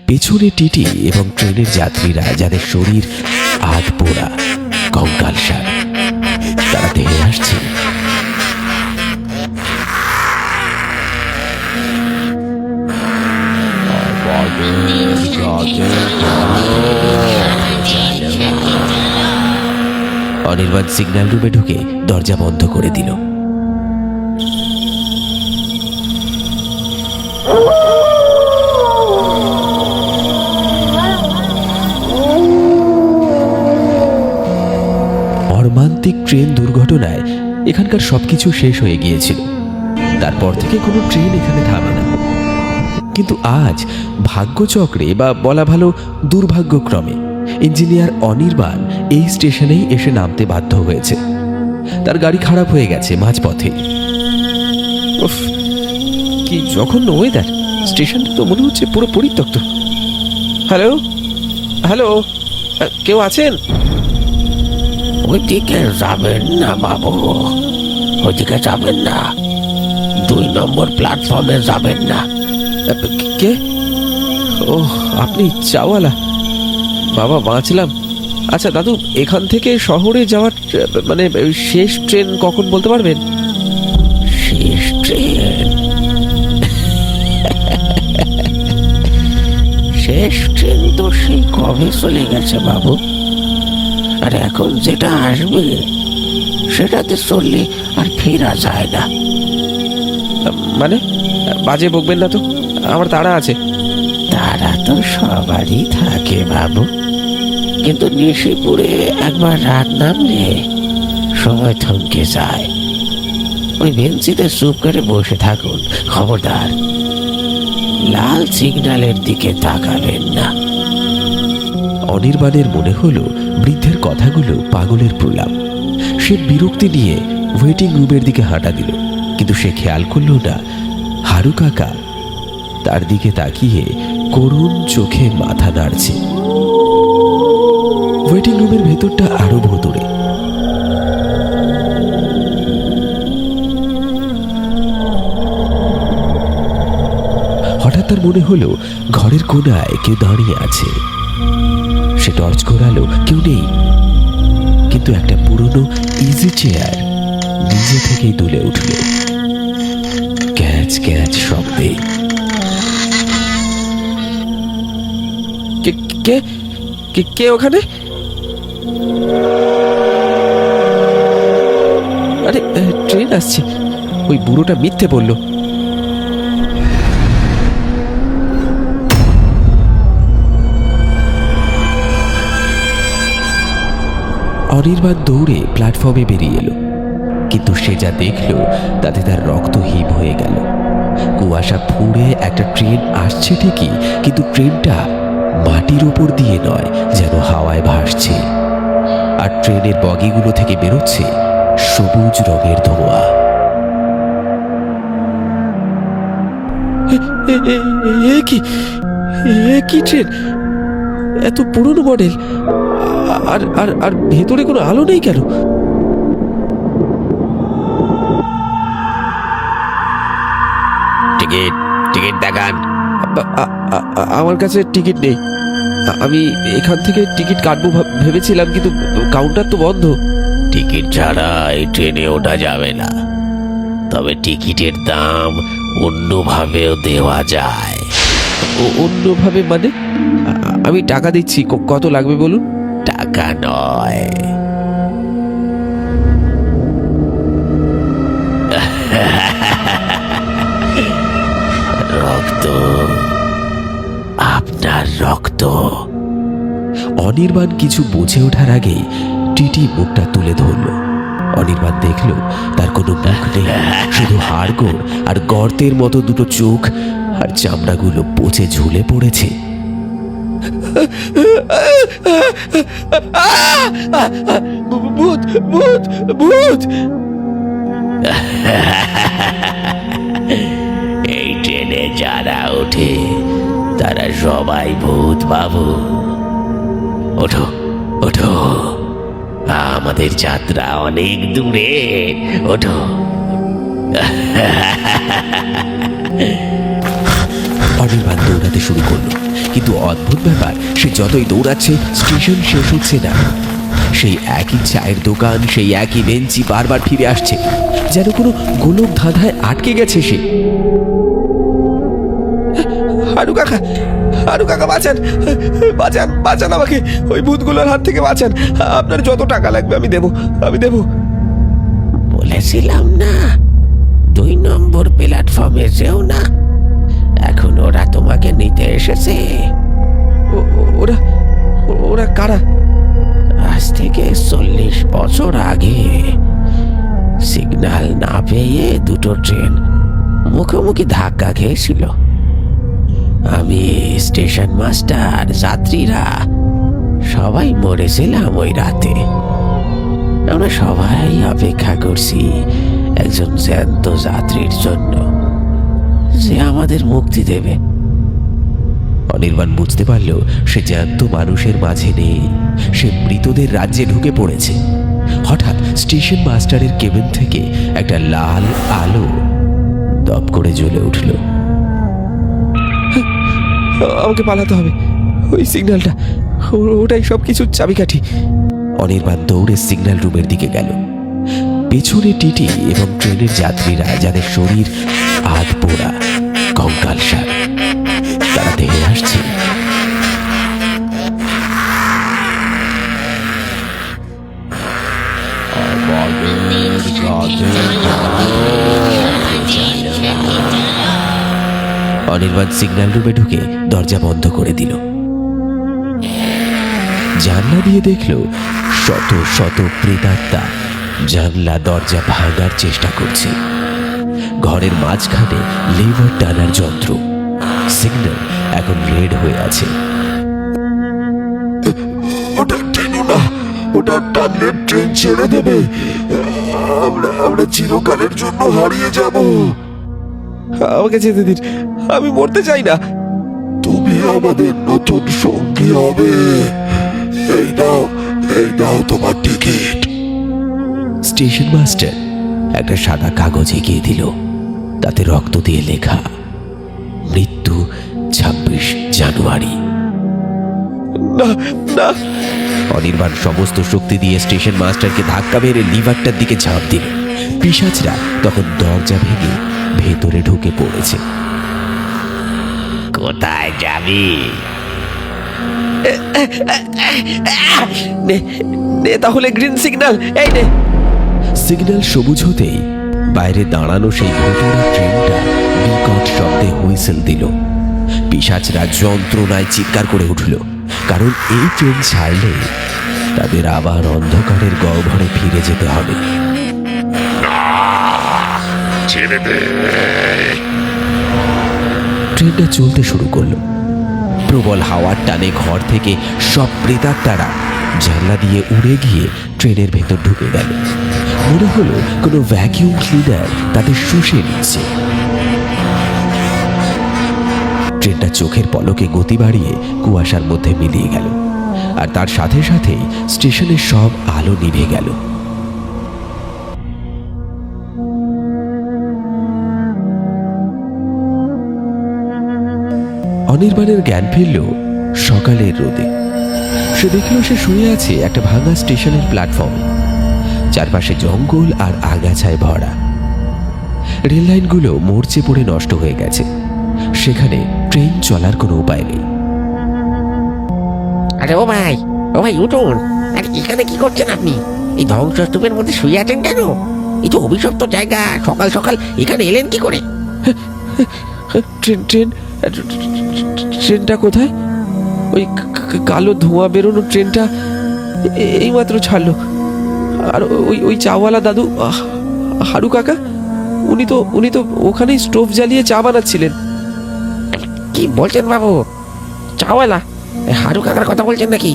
পেছনে টিটি এবং ট্রেনের যাত্রীরা, যাদের শরীর আধ পোড়া, কঙ্কালসার, তারা ধেয়ে আসছে। অনির্বাণ সিগন্যাল রুমে ঢুকে দরজা বন্ধ করে দিল। মর্মান্তিক ট্রেন দুর্ঘটনায় এখানকার সবকিছু শেষ হয়ে গিয়েছিল। তারপর থেকে কোনো ট্রেন এখানে থামে না। কিন্তু আজ ভাগ্যচক্রে, বা বলা ভালো দুর্ভাগ্যক্রমে, ইঞ্জিনিয়ার অনির্বাণ এই স্টেশনেই এসে নামতে বাধ্য হয়েছে। তার গাড়ি খারাপ হয়ে গেছে মাঝপথে। উফ, কি জঘন্য ওয়েদার! স্টেশনটা তো মনে হচ্ছে পুরো পরিত্যক্ত। হ্যালো হ্যালো, কেউ আছেন? ওইদিকে যাবেন না বাবু, ওইদিকে যাবেন না। 2 নম্বর প্ল্যাটফর্মে যাবেন না। কে? ও, আপনি চাওয়ালা। বাবা, বাঁচলাম। আচ্ছা দাদু, এখান থেকে শহরে যাওয়ার মানে শেষ ট্রেন কখন বলতে পারবেন? শেষ ট্রেন? শেষ ট্রেন তো সেই কবে চলে গেছে বাবু। আর এখন যেটা আসবে সেটাতে চললে আর ফেরা যায় না। মানে বাজে বকবেন না তো, আমার তাড়া আছে। তারা তো সবারই থাকে বাবু, কিন্তু নিশিপুরে একবার রাত নামলে সময় থমকে যায়। ওই বেঞ্চিতে চুপ করে বসে থাকুন, খবরদার লাল সিগন্যালের দিকে তাকাবেন না। অনির্বাণের মনে হলো বৃদ্ধের কথাগুলো পাগলের প্রলাপ। সে বিরক্তি নিয়ে ওয়েটিং রুমের দিকে হাঁটা দিল, কিন্তু সে খেয়াল করল না হারু কাকা তার দিকে তাকিয়ে করুণ চোখে মাথা নাড়ছে। ওয়েটিং রুমের ভেতরটা আরো ভুতুড়ে। হঠাৎ তার মনে হলো ঘরের কোণায় কেউ দাঁড়িয়ে আছে। সে টর্চ ঘোরালো, কেউ নেই, কিন্তু একটা পুরনো ইজি চেয়ার নিজে থেকেই দুলে উঠল ক্যাচ ক্যাচ শব্দে। কে কে কে ওখানে? আরে, ট্রেন আসছে। ওই বুড়োটা মিথ্যে বলল। অনির্বাণ দৌড়ে প্ল্যাটফর্মে বেরিয়ে এলো, কিন্তু সে যা দেখল তাতে তার রক্ত হিম হয়ে গেল। কুয়াশা ফুঁড়ে একটা ট্রেন আসছে ঠিকই, কিন্তু ট্রেনটা মাটির উপর দিয়ে নয়, যেন হাওয়ায় ভাসছে। আর ট্রেনের বগিগুলো থেকে বেরোচ্ছে সবুজ রঙের ধোঁয়া। কি ট্রেন? এত পুরনো মডেল, আর আর আর ভেতরে কোনো আলো নেই কেন? টিকিট টিকিট দেখান। আমার কাছে টিকিট নেই। আমি এখান থেকে টিকিট কাটবো ভেবেছিলাম, কিন্তু কাউন্টার তো বন্ধ। টিকিট ছাড়া এই ট্রেনে ওঠা যাবে না, তবে টিকিটের দাম অন্যভাবেও দেওয়া যায়। অন্যভাবে মানে? আমি টাকা দিচ্ছি, কত লাগবে বলুন? টাকা নয়, রক্ত, আপনার রক্ত। অনির্বাণ কিছু বুঝে ওঠার আগেই টিটি মুখটা তুলে ধরল। অনির্বাণ দেখল তার কোনো মুখ নেই, শুধু হাড়গোড় আর গর্তের মতো দুটো চোখ, আর চামড়াগুলো পচে ঝুলে পড়েছে। ভূত ভূত ভূত! এই ট্রেনে যারা ওঠে তারা সবাই ভূত বাবু। ওঠো ওঠো, আমাদের যাত্রা অনেক দূরে, ওঠো। অনির্বাণ দৌড়াতে শুরু করলো, কিন্তু অদ্ভুত ব্যাপার, সে যতই দৌড়াচ্ছে স্টেশন শেষ হচ্ছে না। সেই একই চায়ের দোকান, সেই একই বেঞ্চি বারবার ফিরে আসছে, যেন কোনো গোলক ধাঁধায় আটকে গেছে সে। হারু কাকা, হারু কাকা, বাঁচান, বাঁচান, বাঁচান আমাকে, ওই ভূতগুলোর হাত থেকে বাঁচান। আপনার যত টাকা লাগবে আমি দেবো, আমি দেবো। বলেছিলাম না 2 নম্বর প্ল্যাটফর্মে যেও না, এখন ওরা তোমাকে নিতে এসেছে। ওরা ওরা কারা? আজ থেকে 40 বছর আগে সিগন্যাল না পেয়ে দুটো ট্রেন মুখোমুখি ধাক্কা খেয়েছিল। আমি, স্টেশন মাস্টার, যাত্রীরা সবাই মরেছিলাম ওই রাতে। আমরা সবাই অপেক্ষা করছি একজন জ্যান্ত যাত্রীর জন্য, যে আমাদের মুক্তি দেবে। অনির্বাণ বুঝতে পারল সে জ্যান্ত মানুষের মাঝে নেই, সে মৃতদের রাজ্যে ঢুকে পড়েছে। হঠাৎ স্টেশন মাস্টারের কেবিন থেকে একটা লাল আলো দপ করে জ্বলে উঠল। আমাকে পালাতে হবে, ওই সিগন্যালটা, ওটাই সব কিছুর চাবিকাঠি। অনির্বাণ দৌড়ে সিগন্যাল রুমের দিকে গেল। পেছনে টিটি এবং ট্রেনের যাত্রীরা, যাদের শরীর আধ পোড়া, কঙ্কালসার, তারা ধেয়ে আসছে। অনির্বাণ সিগন্যাল রুমে ঢুকে দরজা বন্ধ করে দিল। জানলা দিয়ে দেখল শত শত প্রেতাত্মা জানলা দরজা ভাঙার চেষ্টা করছে। ঘরের মাঝখানে লেভার টানার যন্ত্র, সিগন্যাল এখন রেড হয়ে আছে। ওটা টেনো না, ওটা টানলে ট্রেন ছেড়ে দেবে, আমরা চিরকালের জন্য হারিয়ে যাব। আমাকে যেতে দিন, আমি মরতে চাই না। তুমি আমাদের নতুন সঙ্গী হবে। এই নাও তোমার টিকিট। স্টেশন মাস্টার একটা সাদা কাগজ এগিয়ে দিল, তাতে রক্ত দিয়ে লেখা, মৃত্যু 26 জানুয়ারি। না না! অনির্বাণ সমস্ত শক্তি দিয়ে স্টেশন মাস্টারকে ধাক্কা মেরে লিভারটার দিকে ঝাঁপ দিল। পিশাচরা তখন দরজা ভেঙে ভেতরে ঢুকে পড়েছে। কোথায় যাবি? নে তাহলে গ্রিন সিগন্যাল, এই নে। সিগন্যাল সবুজ হতেই বাইরে দাঁড়ানো সেই ভুতুড়ে ট্রেনটা বিকট শব্দে হুইসেল দিল। পিশাচরা যন্ত্রণায় চিৎকার করে উঠল, কারণ এই ট্রেন ছাড়লে তাদের আবার অন্ধকারের গহ্বরে ফিরে যেতে হবে। ছেড়ে দে। ট্রেনটা চলতে শুরু করলো। প্রবল হাওয়ার টানে ঘর থেকে সব প্রেতাত্মারা জানলা দিয়ে উড়ে গিয়ে ট্রেনের ভেতর ঢুকে গেল। মনে হলো কোনো ভ্যাকিউম ক্লিনার তাদের শুষে নিচ্ছে। ট্রেনটা চোখের পলকে গতি বাড়িয়ে কুয়াশার মধ্যে মিলিয়ে গেল, আর তার সাথে সাথেই স্টেশনের সব আলো নিভে গেল। অনির্বাণের জ্ঞান ফিরল সকালের রোদে। সে দেখল সে শুয়ে আছে একটা ভাঙা স্টেশনের প্ল্যাটফর্মে। চারপাশে জঙ্গল আর আগাছায় ভরা। রেল লাইনগুলো মরচে পড়ে নষ্ট হয়ে গেছে। সেখানে ট্রেন চলার কোনো উপায় নেই। আরে ও ভাই উঠুন। আরে এখানে কি করছেন আপনি? এই ধ্বংসস্তূপের মধ্যে শুয়ে আছেন কেন? এই তো অভিশপ্ত জায়গা, সকাল সকাল এখানে এলেন কি করে? ট্রেনটা কোথায়? ওই কালো ধোঁয়া বেরোনো ট্রেনটা এইমাত্র ছাড়লো। আর ওই চাওয়ালা দাদু, হারু কাকা, উনি তো ওখানেই স্টোভ জ্বালিয়ে চা বানাচ্ছিলেন। কি বলছেন বাবু? চাওয়ালা? হারু কাকার কথা বলছেন নাকি?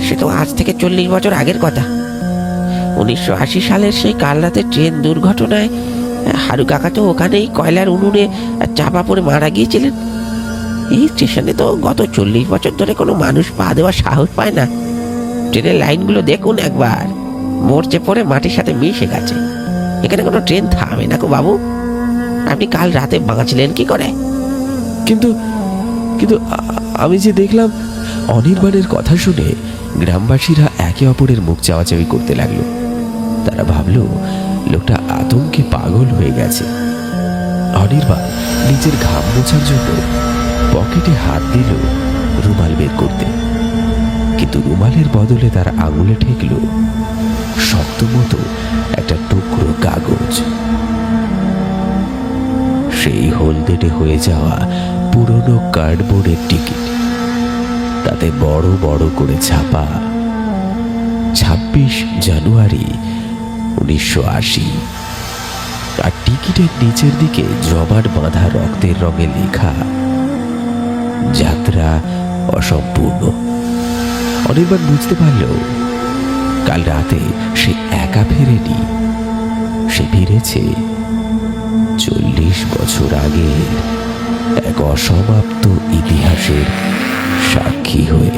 সে তো আজ থেকে 40 বছর আগের কথা। 1980 সালের সেই কাল রাতে ট্রেন দুর্ঘটনায় হারু কাকা তো ওখানেই কয়লার উনুনে চাপা পড়ে মারা গিয়েছিলেন। এই স্টেশনে তো গত 40 বছর ধরে কোনো মানুষ পা দেওয়ার সাহস পায় না। ট্রেনের লাইনগুলো দেখুন একবার, মরচে পড়ে মাটির সাথে মিশে গেছে। এখানে কোনো ট্রেন থামে না গো বাবু। আপনি কাল রাতে বাঁচলেন কি করে? কিন্তু কিন্তু আমি যে দেখলাম। অনির্বাণের কথা শুনে গ্রামবাসীরা একে অপরের মুখ চাওয়াচাওয়ি করতে লাগলো। তারা ভাবল লোকটা আতঙ্কে পাগল হয়ে গেছে। অনির্বাণ নিজের ঘাম মোছার জন্য পকেটে হাত দিল রুমাল বের করতে, কিন্তু রুমালের বদলে তার আঙুলে ঠেকল শক্ত মতো একটা টুকরো কাগজ। সেই হলদেটে হয়ে যাওয়া পুরনো কার্ডবোর্ডের টিকিট, তাতে বড় বড় করে ছাপা 26 জানুয়ারি 1980। আর টিকিটের নিচের দিকে জমাট বাঁধা রক্তের রঙে লেখা যাত্রা অসম্পূর্ণ। অনির্বাণ বুঝতে পারল কাল রাতে সে একা ফেরেনি, সে ফিরেছে 40 বছর আগে এক অসমাপ্ত ইতিহাসের সাক্ষী হয়ে।